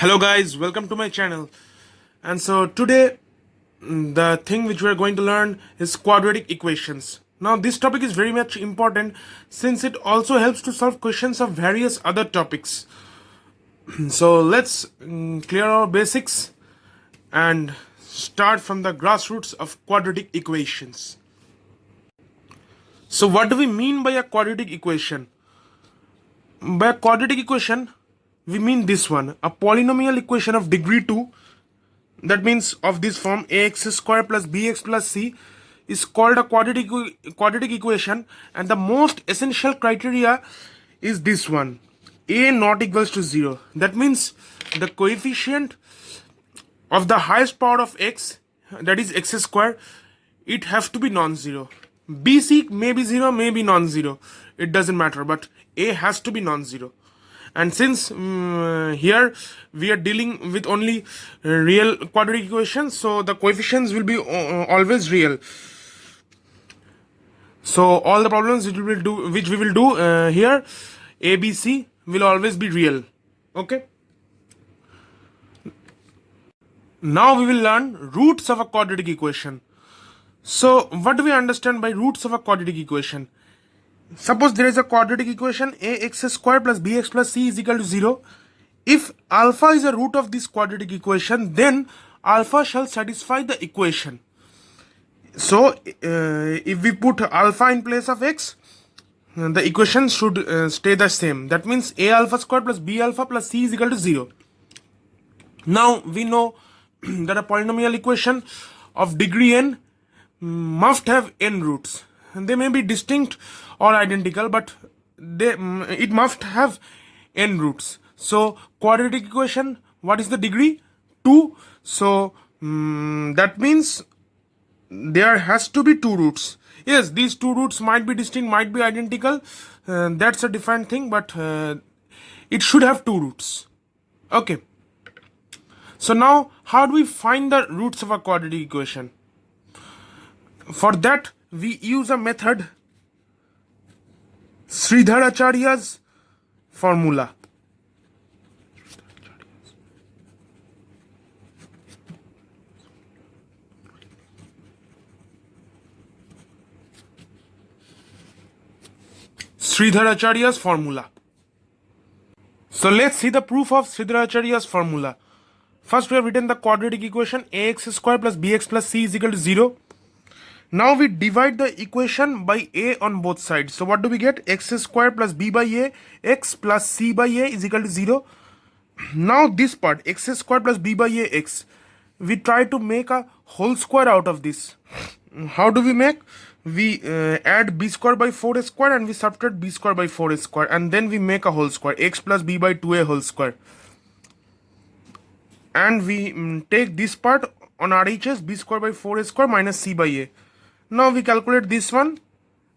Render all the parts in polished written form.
Hello guys, welcome to my channel. And so today the thing which we are going to learn is quadratic equations. Now this topic is very much important since it also helps to solve questions of various other topics. So let's clear our basics and start from the grassroots of quadratic equations. So what do we mean by a quadratic equation? By a quadratic equation, we mean this one, a polynomial equation of degree 2, that means of this form ax square plus bx plus c, is called a quadratic equation, and the most essential criteria is this one, a not equals to 0. That means the coefficient of the highest power of x, that is x square, it has to be non-zero. bc may be 0, may be non-zero, it doesn't matter, but a has to be non-zero. And since here we are dealing with only real quadratic equations, so the coefficients will be always real. So all the problems which we will do here, a b c will always be real. Okay. Now we will learn roots of a quadratic equation. So what do we understand by roots of a quadratic equation? Suppose there is a quadratic equation ax square plus bx plus c is equal to 0. If alpha is a root of this quadratic equation, then alpha shall satisfy the equation. So if we put alpha in place of x, the equation should stay the same. That means a alpha square plus b alpha plus c is equal to 0. Now we know that a polynomial equation of degree n must have n roots. They may be distinct or identical, but it must have n roots. So quadratic equation, what is the degree? 2. So that means there has to be 2 roots. Yes, these 2 roots might be distinct, might be identical, that's a different thing, but it should have 2 roots. Okay. So now how do we find the roots of a quadratic equation? For that we use a method, Sridharacharya's formula. Sridharacharya's formula. So let's see the proof of Sridharacharya's formula. First we have written the quadratic equation ax square plus bx plus c is equal to 0. Now we divide the equation by a on both sides. So what do we get? X square plus b by a, x plus c by a is equal to 0. Now this part, x square plus b by a x, we try to make a whole square out of this. How do we make? We add b square by 4 square and we subtract b square by 4 square, and then we make a whole square, x plus b by 2a whole square. And we take this part on RHS, b square by 4 square minus c by a. Now we calculate this one,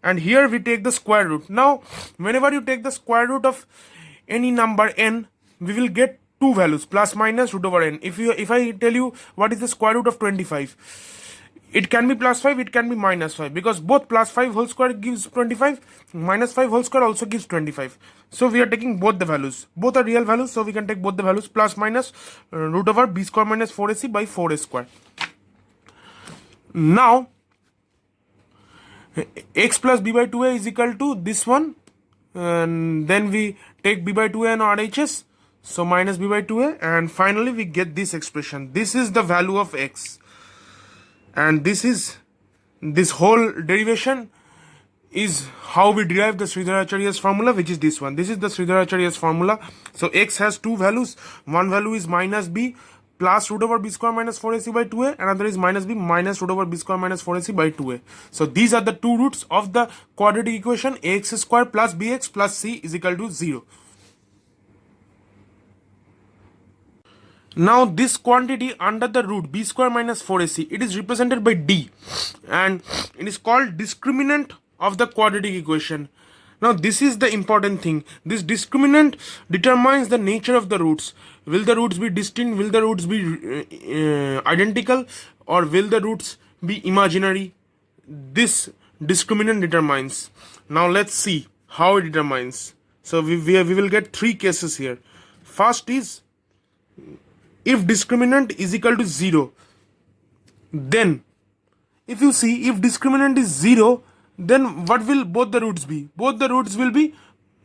and here we take the square root. Now whenever you take the square root of any number n, we will get two values, plus minus root over n. If I tell you what is the square root of 25, it can be plus 5, it can be minus 5, because both plus 5 whole square gives 25, minus 5 whole square also gives 25. So we are taking both the values. Both are real values, so we can take both the values, plus minus root over b square minus 4ac by 4 square. Now x plus b by 2a is equal to this one, and then we take b by 2a and RHS, so minus b by 2a, and finally we get this expression. This is the value of x, and this whole derivation is how we derive the Sridharacharya's formula, which is this one. This is the Sridharacharya's formula. So x has two values. One value is minus b plus root over b square minus 4ac by 2a, another is minus b minus root over b square minus 4ac by 2a. So these are the two roots of the quadratic equation ax square plus bx plus c is equal to 0. Now this quantity under the root b square minus 4ac, it is represented by d, and it is called discriminant of the quadratic equation. Now this is the important thing. This discriminant determines the nature of the roots. Will the roots be distinct? Will the roots be identical? Or will the roots be imaginary? This discriminant determines. Now let's see how it determines. So we will get three cases here. First is if discriminant is equal to 0, then if you see, if discriminant is 0, then what will both the roots be? Both the roots will be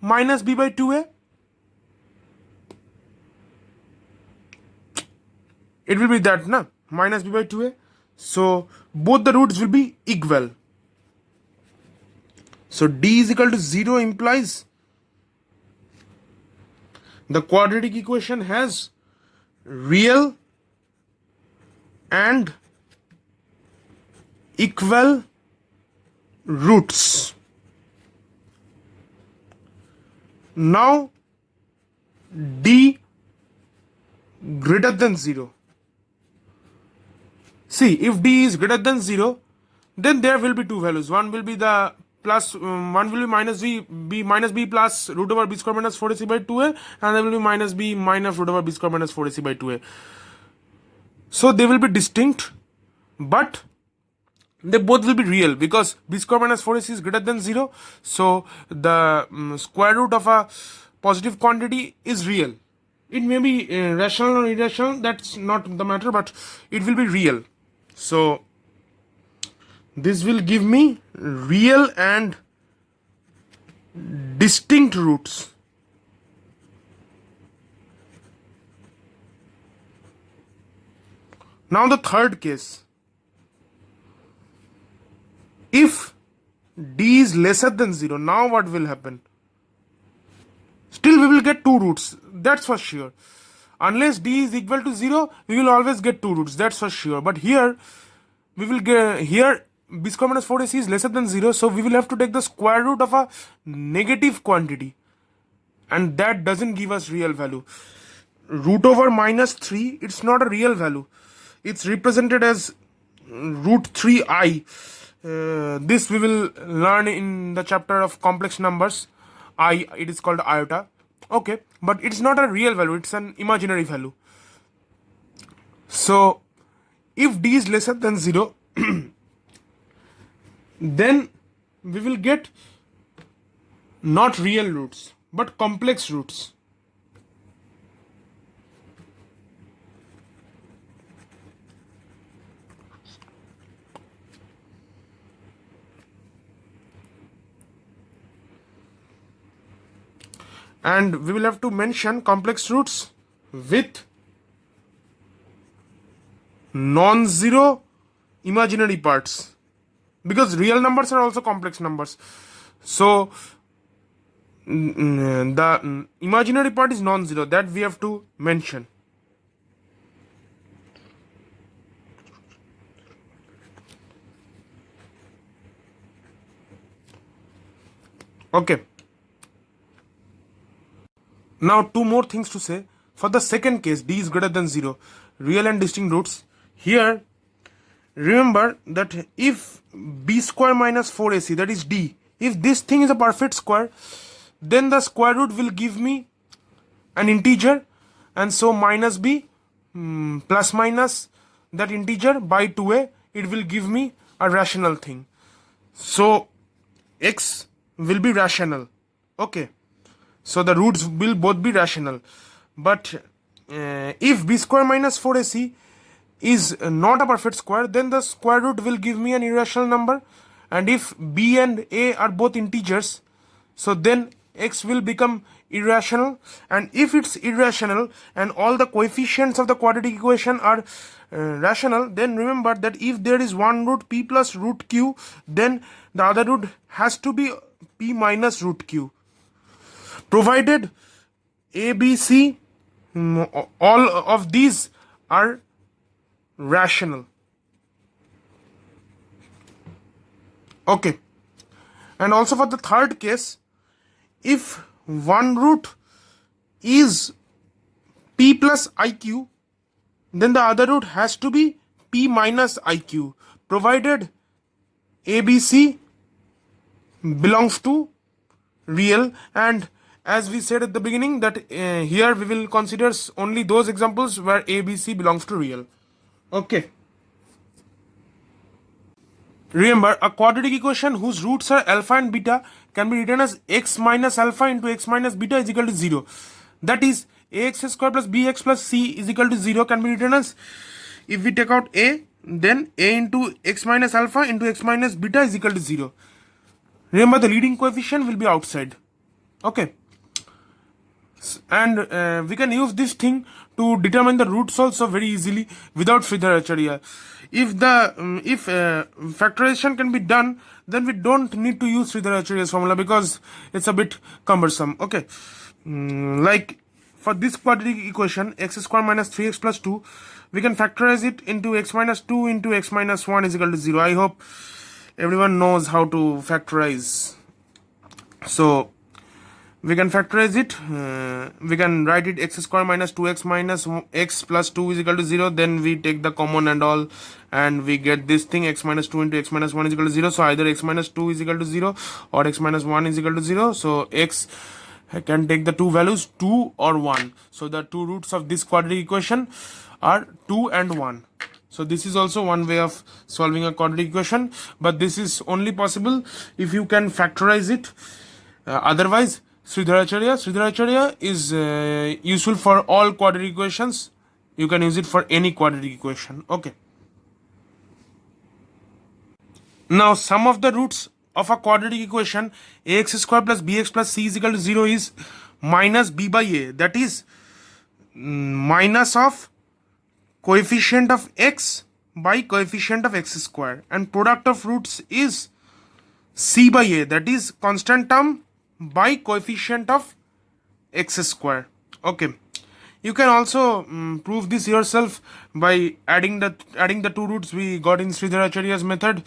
minus b by 2a. It will be that, na? Minus b by 2a. So both the roots will be equal. So d is equal to 0 implies the quadratic equation has real and equal roots. Now d greater than 0. See, if d is greater than 0, then there will be two values. One will be the plus, one will be minus b plus root over b square minus 4ac by 2a, and there will be minus b minus root over b square minus 4ac by 2a. So they will be distinct, but they both will be real because b square minus 4ac is greater than 0. So the square root of a positive quantity is real. It may be rational or irrational, that's not the matter, but it will be real. So this will give me real and distinct roots. Now the third case. If d is lesser than 0, now what will happen? Still we will get two roots, that's for sure. Unless d is equal to 0, we will always get two roots, that's for sure. But here, we will get, here b square minus 4ac is lesser than 0, so we will have to take the square root of a negative quantity. And that doesn't give us real value. Root over minus 3, it's not a real value. It's represented as root 3i. This we will learn in the chapter of complex numbers. It is called iota. Okay, but it's not a real value, it's an imaginary value. So if d is lesser than 0, then we will get not real roots but complex roots. And we will have to mention complex roots with non-zero imaginary parts, because real numbers are also complex numbers. So the imaginary part is non-zero, that we have to mention. Okay. Now two more things to say. For the second case, d is greater than 0, real and distinct roots. Here, remember that if b square minus 4ac, that is d, if this thing is a perfect square, then the square root will give me an integer, and so minus b plus minus that integer by 2a, it will give me a rational thing. So x will be rational. Okay. So the roots will both be rational. But if b square minus 4ac is not a perfect square, then the square root will give me an irrational number. And if b and a are both integers, so then x will become irrational. And if it's irrational and all the coefficients of the quadratic equation are rational, then remember that if there is one root p plus root q, then the other root has to be p minus root q. Provided A, B, C, all of these are rational. Okay. And also for the third case, if one root is p plus iq, then the other root has to be p minus iq, provided A, B, C belongs to real. And as we said at the beginning, that here we will consider only those examples where A, B, C belongs to real. Okay. Remember, a quadratic equation whose roots are alpha and beta can be written as x minus alpha into x minus beta is equal to 0. That is, ax square plus bx plus c is equal to 0 can be written as, if we take out a, then a into x minus alpha into x minus beta is equal to 0. Remember, the leading coefficient will be outside. Okay. And we can use this thing to determine the roots also very easily without Sridharacharya. If factorization can be done, then we don't need to use Sridharacharya's formula because it's a bit cumbersome. Okay, like for this quadratic equation, x square minus 3x plus 2, we can factorize it into x minus 2 into x minus 1 is equal to 0. I hope everyone knows how to factorize. So we can factorize it. We can write it x square minus 2x minus x plus 2 is equal to 0. Then we take the common and all, and we get this thing, x minus 2 into x minus 1 is equal to 0. So either x minus 2 is equal to 0 or x minus 1 is equal to 0. So x can take the two values 2 or 1. So the two roots of this quadratic equation are 2 and 1. So this is also one way of solving a quadratic equation, but this is only possible if you can factorize it. Otherwise, Sridharacharya is useful for all quadratic equations. You can use it for any quadratic equation. Okay. Now, sum of the roots of a quadratic equation ax square plus bx plus c is equal to 0 is minus b by a. That is minus of coefficient of x by coefficient of x square, and product of roots is c by a, that is constant term by coefficient of x square. Okay, you can also prove this yourself by adding the two roots we got in Sridharacharya's method.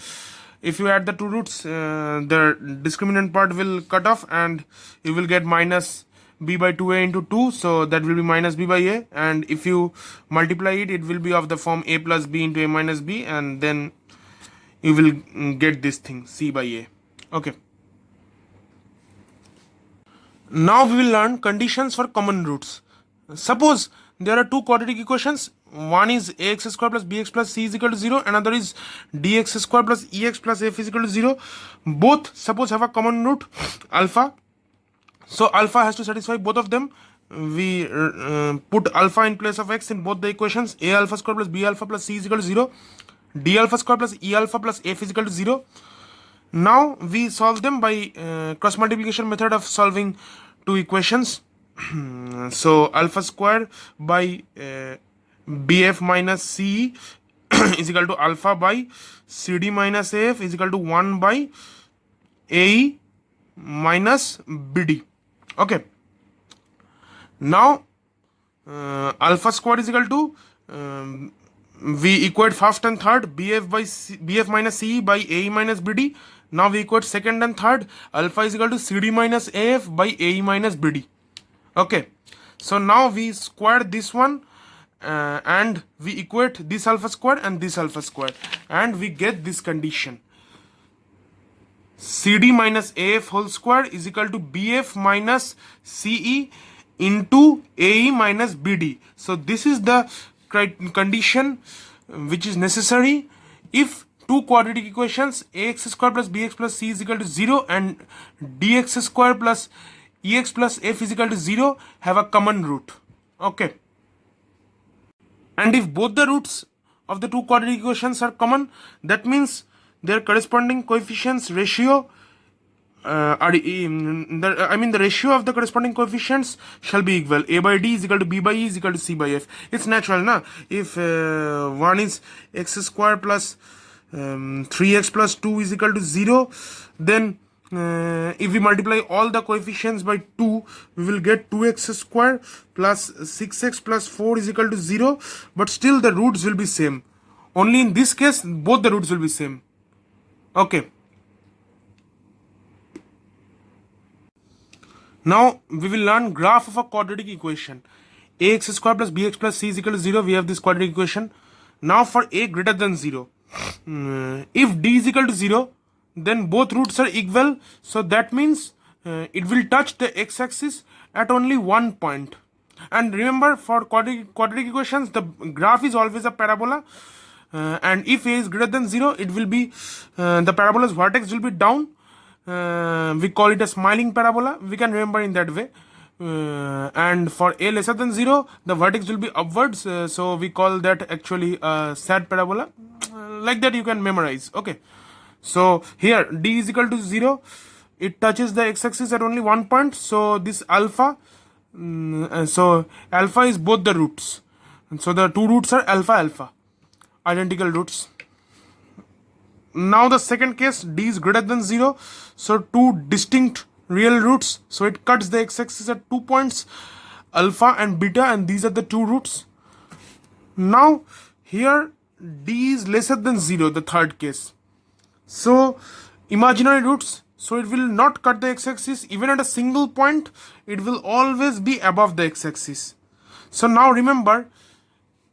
If you add the two roots, the discriminant part will cut off and you will get minus b by 2a into 2, so that will be minus b by a, and if you multiply it, it will be of the form a plus b into a minus b, and then you will get this thing c by a. Okay. Now we will learn conditions for common roots. Suppose there are two quadratic equations. One is ax square plus bx plus c is equal to 0. Another is dx square plus ex plus f is equal to 0. Both suppose have a common root alpha. So alpha has to satisfy both of them. We put alpha in place of x in both the equations. A alpha square plus b alpha plus c is equal to 0. D alpha square plus e alpha plus f is equal to 0. Now we solve them by cross multiplication method of solving two equations. So alpha square by bf minus ce is equal to alpha by cd minus af is equal to 1 by ae minus bd. Okay. Now alpha square is equal to we equate first and third, bf minus ce by ae minus bd. Now we equate second and third, alpha is equal to cd minus af by ae minus bd. Okay, so now we square this one and we equate this alpha square and this alpha square, and we get this condition: cd minus af whole square is equal to bf minus ce into ae minus bd. So this is the condition which is necessary if two quadratic equations ax square plus bx plus c is equal to 0 and dx square plus ex plus f is equal to 0 have a common root. Okay, and if both the roots of the two quadratic equations are common, that means their corresponding coefficients ratio the ratio of the corresponding coefficients shall be equal. A by d is equal to b by e is equal to c by f. It's natural, na? If one is x square plus 3x plus 2 is equal to 0, then if we multiply all the coefficients by 2, we will get 2x square plus 6x plus 4 is equal to 0, but still the roots will be same. Only in this case, both the roots will be same. Okay. Now we will learn graph of a quadratic equation. Ax square plus bx plus c is equal to 0. We have this quadratic equation. Now for a greater than 0, if d is equal to 0, then both roots are equal. So that means it will touch the x-axis at only one point. And remember, for quadratic equations, the graph is always a parabola. And if a is greater than 0, it will be the parabola's vertex will be down. We call it a smiling parabola. We can remember in that way. and for a lesser than 0 the vertex will be upwards, so we call that actually a sad parabola. Like that you can memorize. Okay, so here d is equal to 0, it touches the x-axis at only one point, so this alpha, so alpha is both the roots, and so the two roots are alpha alpha, identical roots. Now the second case, d is greater than 0, so two distinct real roots, so it cuts the x-axis at 2 points, alpha and beta, and these are the two roots. Now here d is lesser than 0, the third case, so imaginary roots, so it will not cut the x-axis even at a single point, it will always be above the x-axis. So now remember,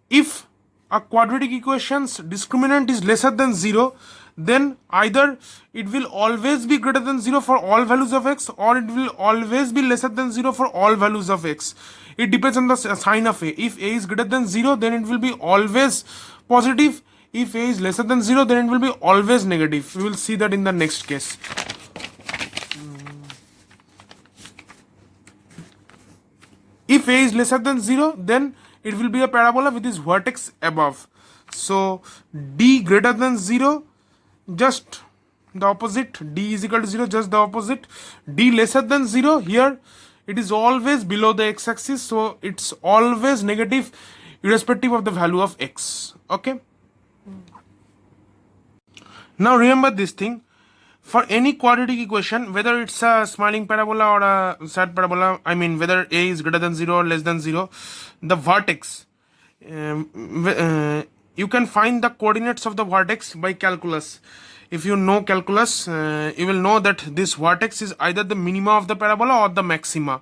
if a quadratic equation's discriminant is lesser than 0, then either it will always be greater than 0 for all values of x, or it will always be lesser than 0 for all values of x. It depends on the sign of a. If a is greater than 0, then it will be always positive. If a is lesser than 0, then it will be always negative. We will see that in the next case. If a is lesser than 0, then it will be a parabola with its vertex above. So d greater than 0, just the opposite, d is equal to 0, just the opposite. D lesser than 0, here it is always below the x-axis, so it's always negative irrespective of the value of x. Okay, now remember this thing, for any quadratic equation, whether it's a smiling parabola or a sad parabola, I mean whether a is greater than 0 or less than 0, the vertex, you can find the coordinates of the vertex by calculus. If you know calculus, you will know that this vertex is either the minima of the parabola or the maxima.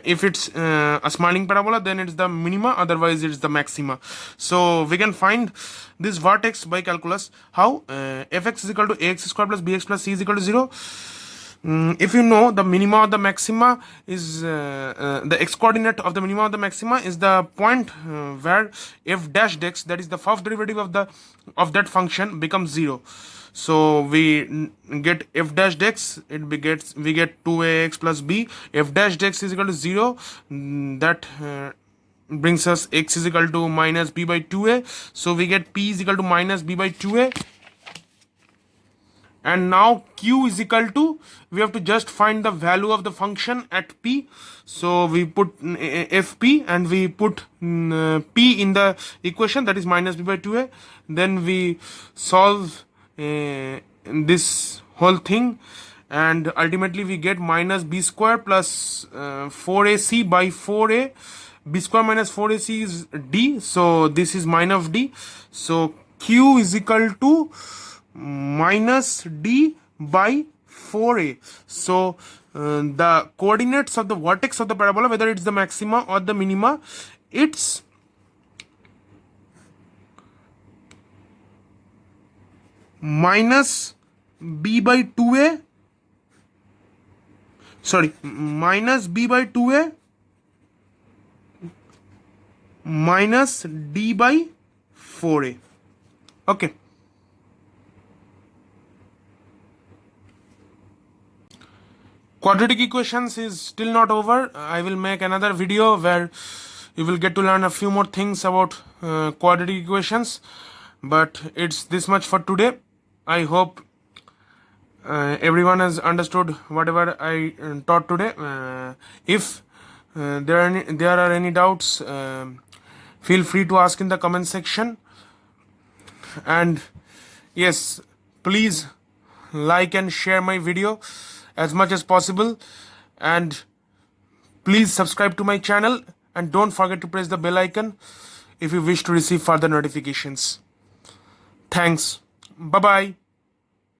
If it's a smiling parabola, then it's the minima, otherwise it's the maxima. So we can find this vertex by calculus. How? Fx is equal to ax square plus bx plus c is equal to 0. If you know the minima or the maxima is the x coordinate of the minima or the maxima is the point where f dash x, that is the first derivative of that function, becomes 0. So we get f dash x, we get 2ax plus b. F dash x is equal to 0. That brings us x is equal to minus b by 2a. So we get p is equal to minus b by 2a. And now q is equal to, we have to just find the value of the function at p. So we put fp and we put p in the equation, that is minus b by 2a. Then we solve this whole thing, and ultimately we get minus b square plus 4ac by 4a. B square minus 4ac is d, so this is minus d. So q is equal to minus d by 4a. So the coordinates of the vertex of the parabola, whether it's the maxima or the minima, it's minus b by 2a, sorry, minus b by 2a minus d by 4a. Okay, quadratic equations is still not over. I will make another video where you will get to learn a few more things about quadratic equations, but it's this much for today. I hope everyone has understood whatever I taught today. If there are any doubts, feel free to ask in the comment section. And yes, please like and share my video as much as possible, and please subscribe to my channel, and don't forget to press the bell icon if you wish to receive further notifications. Thanks. Bye bye.